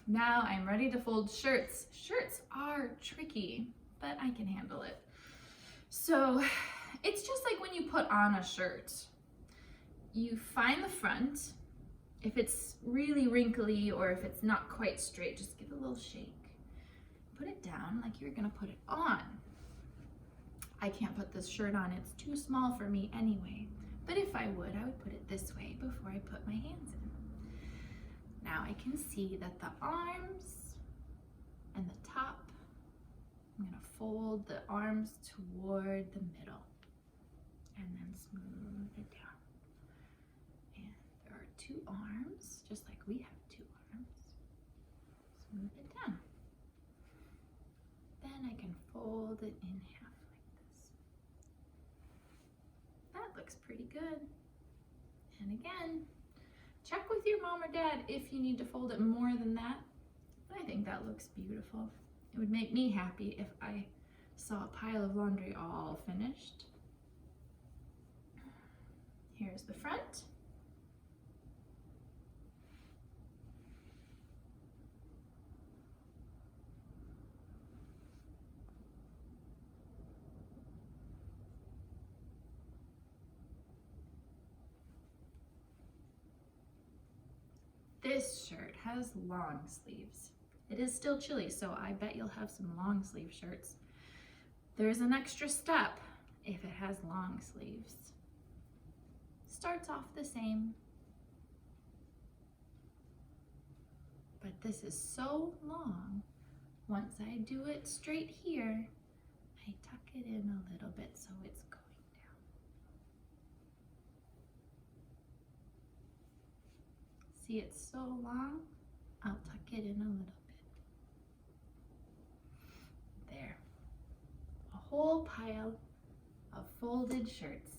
Now I'm ready to fold shirts. Shirts are tricky, but I can handle it. So it's just like when you put on a shirt. You find the front. If it's really wrinkly or if it's not quite straight, just give it a little shake. Put it down like you're gonna put it on. I can't put this shirt on, it's too small for me anyway. But if I would put it this way before I put my hands in. Now I can see that the arms and the top, I'm gonna fold the arms toward the middle and then smooth it down. And there are two arms, just like we have two arms. Smooth it down. Then I can fold it in half like this. That looks pretty good. And again, check with your mom or dad if you need to fold it more than that. I think that looks beautiful. It would make me happy if I saw a pile of laundry all finished. Here's the front. This shirt has long sleeves. It is still chilly, so I bet you'll have some long sleeve shirts. There's an extra step if it has long sleeves. Starts off the same, but this is so long. Once I do it straight here, I tuck it in a little bit so it's going down. See, it's so long, I'll tuck it in a little bit. There, a whole pile of folded shirts.